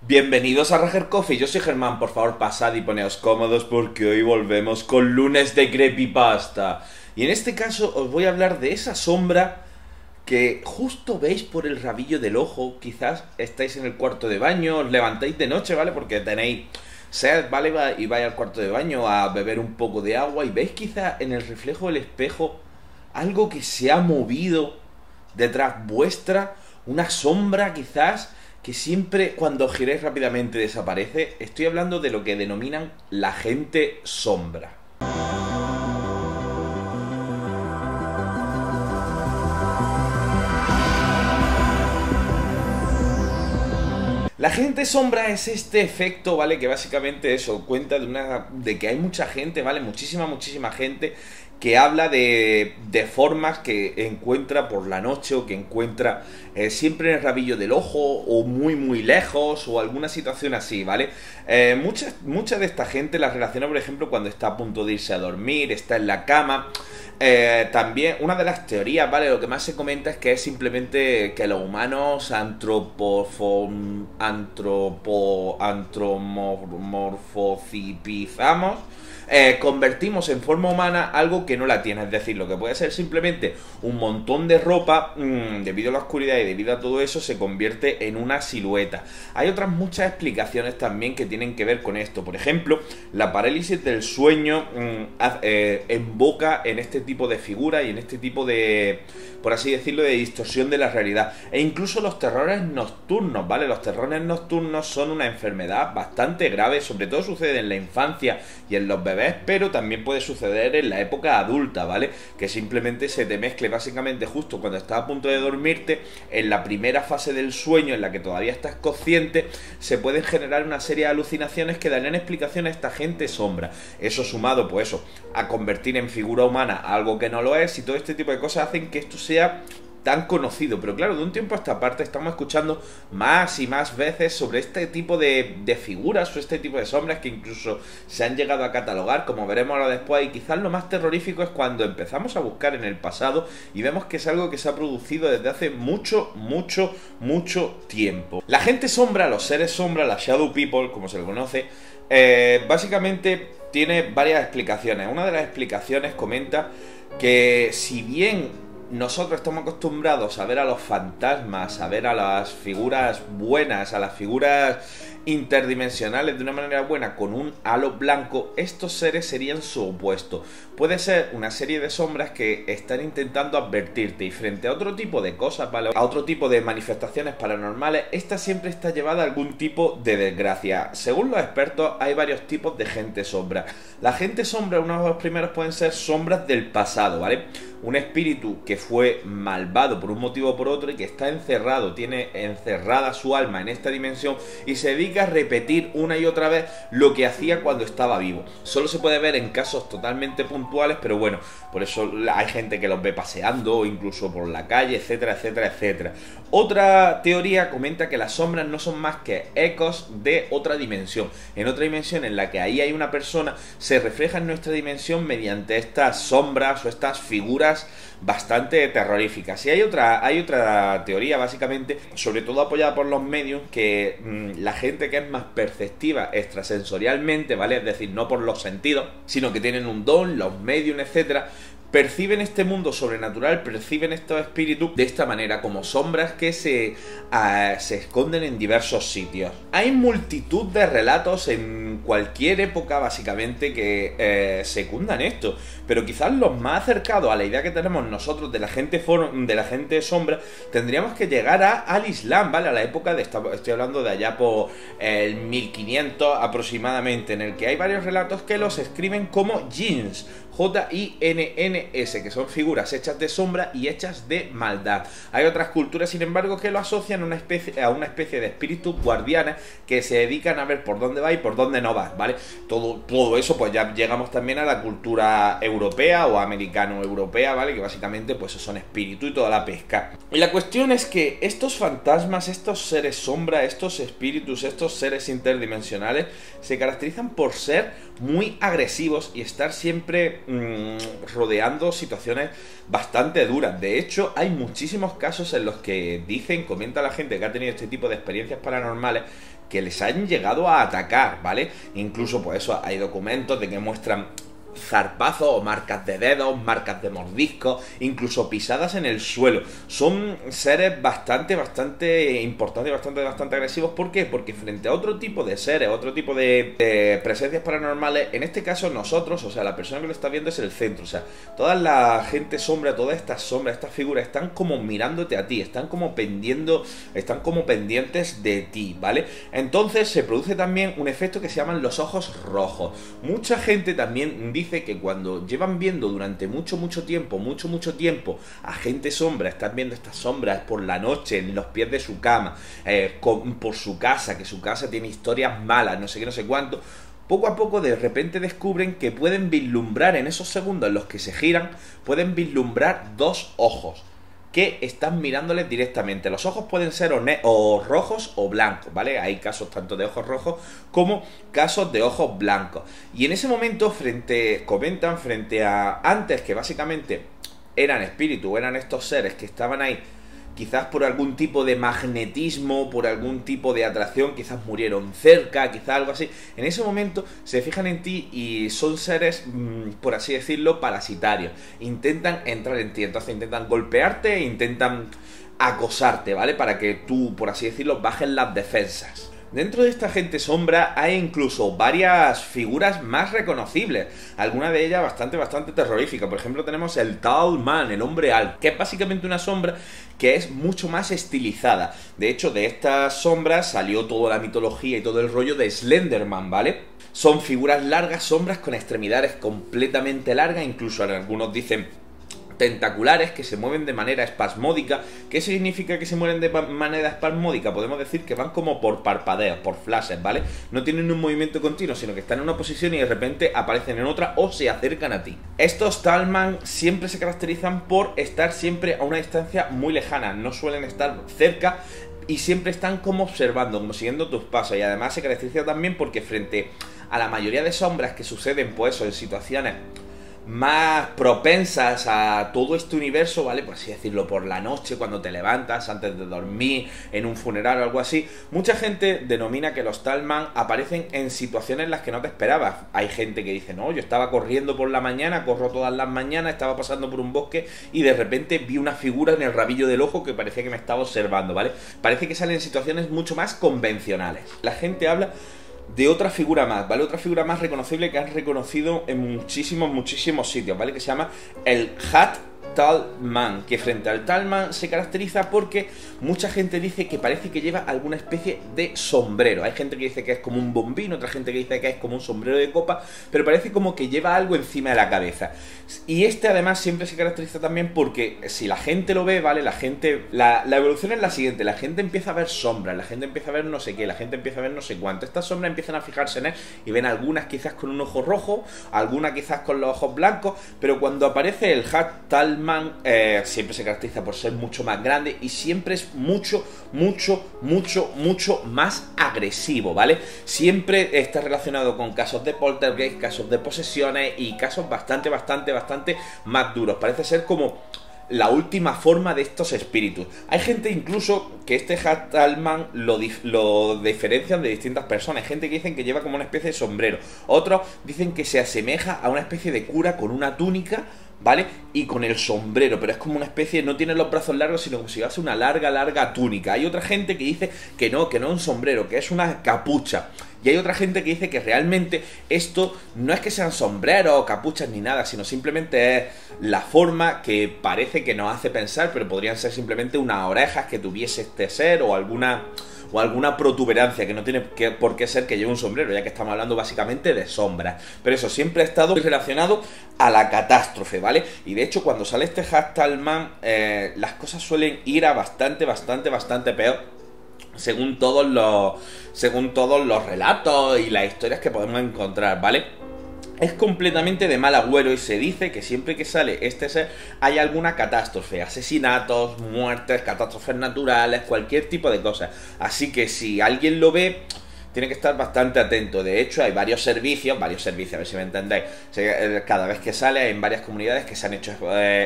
Bienvenidos a Rager Coffee, yo soy Germán, por favor pasad y poneos cómodos porque hoy volvemos con lunes de creepypasta. Y en este caso os voy a hablar de esa sombra que justo veis por el rabillo del ojo. Quizás estáis en el cuarto de baño, os levantáis de noche, ¿vale? Porque tenéis sed, ¿vale? Y vais al cuarto de baño a beber un poco de agua y veis quizás en el reflejo del espejo algo que se ha movido detrás vuestra, una sombra quizás que siempre cuando giréis rápidamente desaparece. Estoy hablando de lo que denominan la gente sombra. La gente sombra es este efecto, ¿vale? Que básicamente eso cuenta de que hay mucha gente, ¿vale? Muchísima gente que habla de formas que encuentra por la noche o que encuentra siempre en el rabillo del ojo o muy lejos o alguna situación así, ¿vale? Mucha de esta gente la relaciona, por ejemplo, cuando está a punto de irse a dormir, está en la cama. También una de las teorías, ¿vale? Lo que más se comenta es que es simplemente que los humanos antromorfocipizamos, convertimos en forma humana algo que no la tiene. Es decir, lo que puede ser simplemente un montón de ropa, debido a la oscuridad y debido a todo eso, se convierte en una silueta. Hay otras muchas explicaciones también que tienen que ver con esto. Por ejemplo, la parálisis del sueño invoca en este tipo de figura y en este tipo de, por así decirlo, de distorsión de la realidad. E incluso los terrores nocturnos, ¿vale? Los terrores nocturnos son una enfermedad bastante grave, sobre todo sucede en la infancia y en los bebés, pero también puede suceder en la época adulta, ¿vale? Que simplemente se te mezcle básicamente justo cuando estás a punto de dormirte, en la primera fase del sueño en la que todavía estás consciente, se pueden generar una serie de alucinaciones que darían explicación a esta gente sombra. Eso sumado, pues eso, a convertir en figura humana algo que no lo es, y todo este tipo de cosas hacen que esto sea tan conocido. Pero claro, de un tiempo a esta parte estamos escuchando más y más veces sobre este tipo de figuras o este tipo de sombras que incluso se han llegado a catalogar, como veremos ahora después. Y quizás lo más terrorífico es cuando empezamos a buscar en el pasado y vemos que es algo que se ha producido desde hace mucho tiempo. La gente sombra, los seres sombra, la shadow people, como se le conoce, básicamente tiene varias explicaciones. Una de las explicaciones comenta que si bien nosotros estamos acostumbrados a ver a los fantasmas, a ver a las figuras buenas, a las figuras interdimensionales de una manera buena con un halo blanco, estos seres serían su opuesto. Puede ser una serie de sombras que están intentando advertirte, y frente a otro tipo de cosas, ¿vale? A otro tipo de manifestaciones paranormales, esta siempre está llevada a algún tipo de desgracia. Según los expertos, hay varios tipos de gente sombra. La gente sombra, uno de los primeros pueden ser sombras del pasado, ¿vale? Un espíritu que fue malvado por un motivo o por otro y que está encerrado, tiene encerrada su alma en esta dimensión y se dedica a repetir una y otra vez lo que hacía cuando estaba vivo. Solo se puede ver en casos totalmente puntuales, pero bueno, por eso hay gente que los ve paseando o incluso por la calle, etcétera. Otra teoría comenta que las sombras no son más que ecos de otra dimensión. En otra dimensión en la que ahí hay una persona, se refleja en nuestra dimensión mediante estas sombras o estas figuras bastante terroríficas. Y hay otra teoría, básicamente, sobre todo apoyada por los medios, que la gente que es más perceptiva extrasensorialmente, ¿vale? Es decir, no por los sentidos, sino que tienen un don, los medios, etcétera, perciben este mundo sobrenatural, perciben estos espíritus de esta manera, como sombras que se esconden en diversos sitios. Hay multitud de relatos en cualquier época, básicamente, que secundan esto, pero quizás los más acercados a la idea que tenemos nosotros de la gente sombra, tendríamos que llegar al Islam, ¿vale? A la época estoy hablando de allá por el 1500 aproximadamente, en el que hay varios relatos que los escriben como jinns, Jinns, que son figuras hechas de sombra y hechas de maldad. Hay otras culturas, sin embargo, que lo asocian a una especie de espíritus guardianes que se dedican a ver por dónde va y por dónde no va, ¿vale? Todo eso, pues ya llegamos también a la cultura europea o americano-europea, ¿vale? Que básicamente pues son espíritus y toda la pesca. Y la cuestión es que estos fantasmas, estos seres sombra, estos espíritus, estos seres interdimensionales se caracterizan por ser muy agresivos y estar siempre rodeando situaciones bastante duras. De hecho, hay muchísimos casos en los que comenta la gente que ha tenido este tipo de experiencias paranormales, que les han llegado a atacar, ¿vale? Incluso, pues eso, hay documentos de que muestran zarpazos o marcas de dedos, marcas de mordiscos, incluso pisadas en el suelo. Son seres bastante importantes, bastante agresivos. ¿Por qué? Porque frente a otro tipo de seres, otro tipo de presencias paranormales, en este caso nosotros, o sea, la persona que lo está viendo es el centro, o sea, toda la gente sombra, todas estas sombras, estas figuras están como mirándote a ti, están como pendientes de ti, ¿vale? Entonces se produce también un efecto que se llaman los ojos rojos. Mucha gente también dice que cuando llevan viendo durante mucho tiempo a gente sombra, están viendo estas sombras por la noche, en los pies de su cama, por su casa, que su casa tiene historias malas, no sé qué, no sé cuánto, poco a poco de repente descubren que pueden vislumbrar en esos segundos en los que se giran, pueden vislumbrar dos ojos que están mirándoles directamente. Los ojos pueden ser o rojos o blancos, ¿vale? Hay casos tanto de ojos rojos como casos de ojos blancos. Y en ese momento comentan frente a antes, que básicamente eran espíritus, eran estos seres que estaban ahí, quizás por algún tipo de magnetismo, por algún tipo de atracción, quizás murieron cerca, quizás algo así. En ese momento se fijan en ti y son seres, por así decirlo, parasitarios. Intentan entrar en ti, entonces intentan golpearte e intentan acosarte, ¿vale? Para que tú, por así decirlo, bajes las defensas. Dentro de esta gente sombra hay incluso varias figuras más reconocibles, alguna de ellas bastante terrorífica. Por ejemplo, tenemos el Tall Man, el hombre alto, que es básicamente una sombra que es mucho más estilizada. De hecho, de estas sombras salió toda la mitología y todo el rollo de Slenderman, ¿vale? Son figuras largas, sombras con extremidades completamente largas, incluso algunos dicen tentaculares, que se mueven de manera espasmódica. ¿Qué significa que se mueven de manera espasmódica? Podemos decir que van como por parpadeos, por flashes, ¿vale? No tienen un movimiento continuo, sino que están en una posición y de repente aparecen en otra o se acercan a ti. Estos Tallman siempre se caracterizan por estar siempre a una distancia muy lejana, no suelen estar cerca y siempre están como observando, como siguiendo tus pasos. Y además se caracteriza también porque frente a la mayoría de sombras que suceden, pues eso, en situaciones más propensas a todo este universo, ¿vale? Por así decirlo, por la noche, cuando te levantas, antes de dormir, en un funeral o algo así. Mucha gente denomina que los Tallman aparecen en situaciones en las que no te esperabas. Hay gente que dice, no, yo estaba corriendo por la mañana, corro todas las mañanas, estaba pasando por un bosque y de repente vi una figura en el rabillo del ojo que parecía que me estaba observando, ¿vale? Parece que salen en situaciones mucho más convencionales. La gente habla de otra figura más, ¿vale? Otra figura más reconocible que han reconocido en muchísimos sitios, ¿vale? Que se llama el Hat Tallman, que frente al Tallman se caracteriza porque mucha gente dice que parece que lleva alguna especie de sombrero. Hay gente que dice que es como un bombín, otra gente que dice que es como un sombrero de copa, pero parece como que lleva algo encima de la cabeza. Y este además siempre se caracteriza también porque si la gente lo ve, ¿vale? La evolución es la siguiente: la gente empieza a ver sombras, la gente empieza a ver no sé qué, la gente empieza a ver no sé cuánto. Estas sombras empiezan a fijarse en él y ven algunas quizás con un ojo rojo, algunas quizás con los ojos blancos, pero cuando aparece el Hat Tallman, siempre se caracteriza por ser mucho más grande y siempre es mucho más agresivo, ¿vale? Siempre está relacionado con casos de poltergeist, casos de posesiones y casos bastante más duros. Parece ser como la última forma de estos espíritus. Hay gente incluso que este Hat Tallman lo diferencian de distintas personas. Hay gente que dicen que lleva como una especie de sombrero. Otros dicen que se asemeja a una especie de cura con una túnica, ¿vale? Y con el sombrero, pero es como una especie, no tiene los brazos largos, sino como si llevase una larga túnica. Hay otra gente que dice que no es un sombrero, que es una capucha. Y hay otra gente que dice que realmente esto no es que sean sombreros o capuchas ni nada, sino simplemente es la forma que parece que nos hace pensar, pero podrían ser simplemente unas orejas que tuviese este ser o alguna protuberancia, que no tiene por qué ser que lleve un sombrero, ya que estamos hablando básicamente de sombras. Pero eso siempre ha estado relacionado a la catástrofe, ¿vale? Y de hecho cuando sale este Hat Tallman, las cosas suelen ir a bastante peor, según todos los relatos y las historias que podemos encontrar, ¿vale? Es completamente de mal agüero y se dice que siempre que sale este ser hay alguna catástrofe, asesinatos, muertes, catástrofes naturales, cualquier tipo de cosa. Así que si alguien lo ve, tiene que estar bastante atento. De hecho, hay varios servicios, a ver si me entendéis. Cada vez que sale, hay en varias comunidades que se han hecho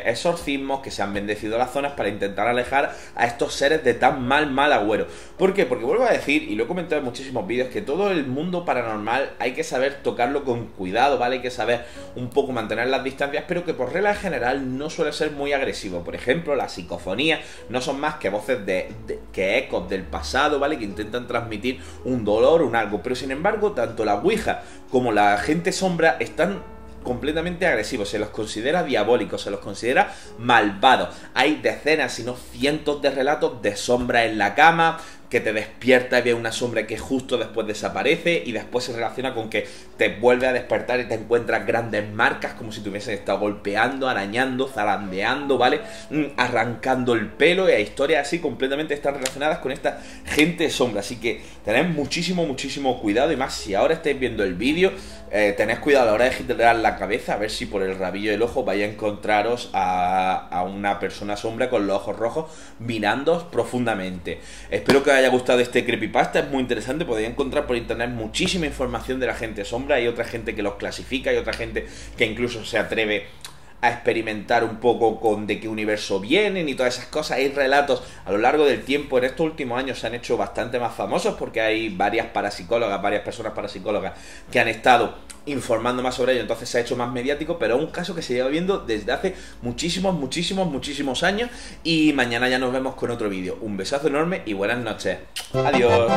exorcismos, que se han bendecido las zonas para intentar alejar a estos seres de tan mal agüero. ¿Por qué? Porque vuelvo a decir, y lo he comentado en muchísimos vídeos, que todo el mundo paranormal hay que saber tocarlo con cuidado, ¿vale? Hay que saber un poco mantener las distancias, pero que por regla general no suele ser muy agresivo. Por ejemplo, las psicofonías no son más que voces que ecos del pasado, ¿vale? Que intentan transmitir un dolor, un algo. Pero sin embargo, tanto la Ouija como la gente sombra están completamente agresivos, se los considera diabólicos, se los considera malvados. Hay decenas, si no cientos de relatos de sombra en la cama, que te despierta y ve una sombra que justo después desaparece y después se relaciona con que te vuelve a despertar y te encuentras grandes marcas como si te hubiesen estado golpeando, arañando, zarandeando, ¿vale? Arrancando el pelo, y hay historias así completamente están relacionadas con esta gente sombra. Así que tened muchísimo cuidado, y más si ahora estáis viendo el vídeo, tened cuidado a la hora de girar la cabeza, a ver si por el rabillo del ojo vais a encontraros a una persona sombra con los ojos rojos mirándoos profundamente. Espero que os haya gustado este creepypasta, es muy interesante. Podéis encontrar por internet muchísima información de la gente sombra. Hay otra gente que los clasifica, hay otra gente que incluso se atreve a experimentar un poco con de qué universo vienen y todas esas cosas. Hay relatos a lo largo del tiempo, en estos últimos años se han hecho bastante más famosos porque hay varias personas parapsicólogas que han estado informando más sobre ello, entonces se ha hecho más mediático, pero es un caso que se lleva viendo desde hace muchísimos años. Y mañana ya nos vemos con otro vídeo. Un besazo enorme y buenas noches. Adiós.